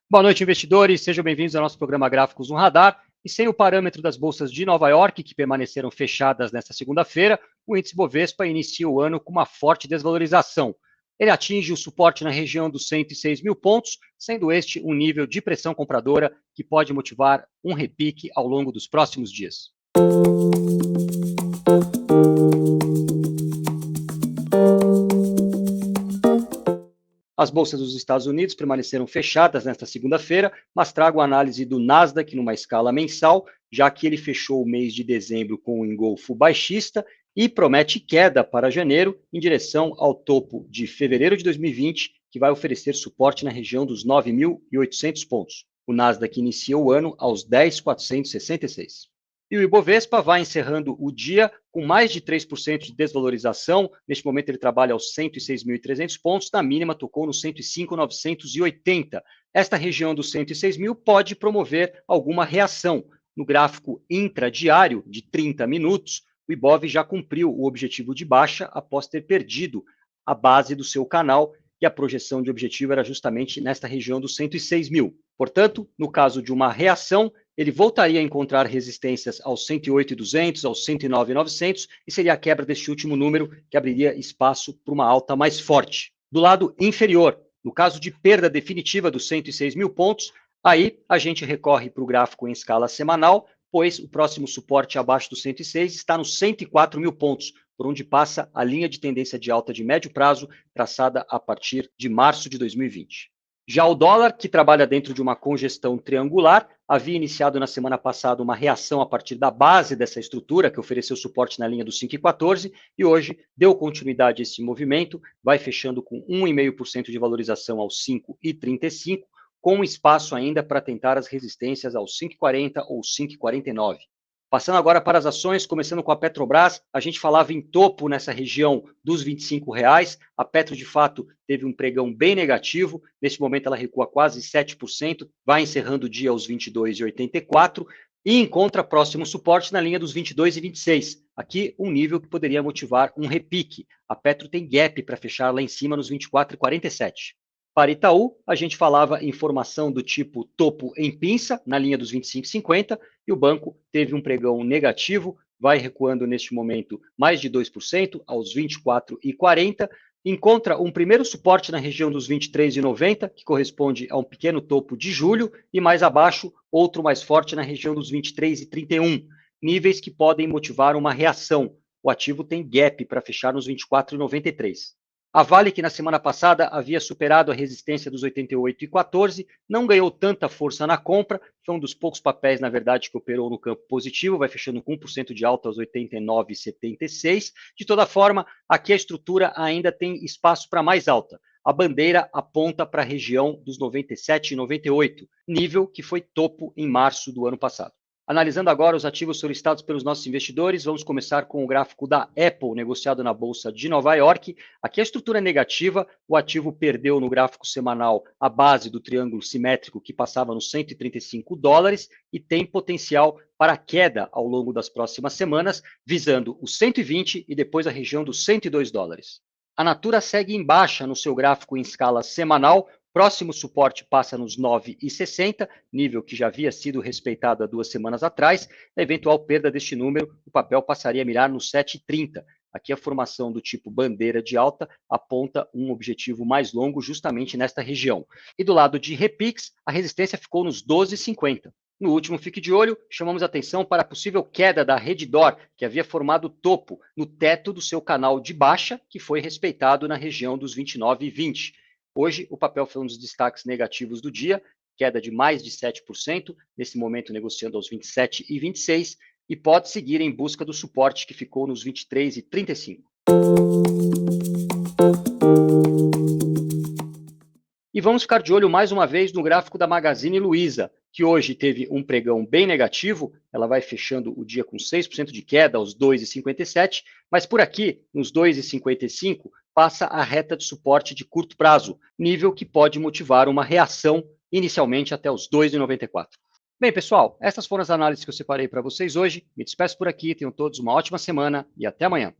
Boa noite, investidores. Sejam bem-vindos ao nosso programa Gráficos no Radar. E sem o parâmetro das bolsas de Nova York, que permaneceram fechadas nesta segunda-feira, o índice Bovespa inicia o ano com uma forte desvalorização. Ele atinge o suporte na região dos 106 mil pontos, sendo este um nível de pressão compradora que pode motivar um repique ao longo dos próximos dias. As bolsas dos Estados Unidos permaneceram fechadas nesta segunda-feira, mas trago a análise do Nasdaq numa escala mensal, já que ele fechou o mês de dezembro com um engolfo baixista e promete queda para janeiro em direção ao topo de fevereiro de 2020, que vai oferecer suporte na região dos 9.800 pontos. O Nasdaq inicia o ano aos 10.466. E o Ibovespa vai encerrando o dia com mais de 3% de desvalorização. Neste momento ele trabalha aos 106.300 pontos, na mínima tocou no 105.980. Esta região dos 106 mil pode promover alguma reação. No gráfico intradiário de 30 minutos, o Ibov já cumpriu o objetivo de baixa após ter perdido a base do seu canal, e a projeção de objetivo era justamente nesta região dos 106 mil. Portanto, no caso de uma reação, ele voltaria a encontrar resistências aos 108.200, aos 109.900, e seria a quebra deste último número que abriria espaço para uma alta mais forte. Do lado inferior, no caso de perda definitiva dos 106 mil pontos, aí a gente recorre para o gráfico em escala semanal, pois o próximo suporte abaixo do 106 está nos 104 mil pontos, por onde passa a linha de tendência de alta de médio prazo, traçada a partir de março de 2020. Já o dólar, que trabalha dentro de uma congestão triangular, havia iniciado na semana passada uma reação a partir da base dessa estrutura, que ofereceu suporte na linha dos 5,14, e hoje deu continuidade a esse movimento, vai fechando com 1,5% de valorização aos 5,35, com espaço ainda para tentar as resistências aos 5,40 ou 5,49. Passando agora para as ações, começando com a Petrobras, a gente falava em topo nessa região dos R$ 25,00. A Petro, de fato, teve um pregão bem negativo. Neste momento, ela recua quase 7%, vai encerrando o dia aos 22,84 e encontra próximo suporte na linha dos 22,26. Aqui, um nível que poderia motivar um repique. A Petro tem gap para fechar lá em cima nos 24,47. Para Itaú, a gente falava em formação do tipo topo em pinça, na linha dos 25,50, e o banco teve um pregão negativo, vai recuando neste momento mais de 2%, aos 24,40, encontra um primeiro suporte na região dos 23,90, que corresponde a um pequeno topo de julho, e mais abaixo, outro mais forte na região dos 23,31, níveis que podem motivar uma reação. O ativo tem gap para fechar nos 24,93. A Vale, que na semana passada havia superado a resistência dos 88,14, não ganhou tanta força na compra, foi um dos poucos papéis, na verdade, que operou no campo positivo, vai fechando com 1% de alta aos 89,76. De toda forma, aqui a estrutura ainda tem espaço para mais alta. A bandeira aponta para a região dos 97,98, nível que foi topo em março do ano passado. Analisando agora os ativos solicitados pelos nossos investidores, vamos começar com o gráfico da Apple, negociado na Bolsa de Nova York. Aqui a estrutura é negativa, o ativo perdeu no gráfico semanal a base do triângulo simétrico que passava nos $135 e tem potencial para queda ao longo das próximas semanas, visando os 120 e depois a região dos $102. A Natura segue em baixa no seu gráfico em escala semanal. Próximo suporte passa nos 9,60, nível que já havia sido respeitado há 2 semanas atrás. Na eventual perda deste número, o papel passaria a mirar nos 7,30. Aqui a formação do tipo bandeira de alta aponta um objetivo mais longo justamente nesta região. E do lado de repiques, a resistência ficou nos 12,50. No último Fique de Olho, chamamos atenção para a possível queda da Redditor, que havia formado topo no teto do seu canal de baixa, que foi respeitado na região dos 29,20. Hoje, o papel foi um dos destaques negativos do dia, queda de mais de 7%, nesse momento negociando aos 27,26, e pode seguir em busca do suporte que ficou nos 23,35. E vamos ficar de olho mais uma vez no gráfico da Magazine Luiza, que hoje teve um pregão bem negativo, ela vai fechando o dia com 6% de queda aos 2,57, mas por aqui, nos 2,55, passa a reta de suporte de curto prazo, nível que pode motivar uma reação inicialmente até os 2,94. Bem, pessoal, essas foram as análises que eu separei para vocês hoje. Me despeço por aqui, tenham todos uma ótima semana e até amanhã.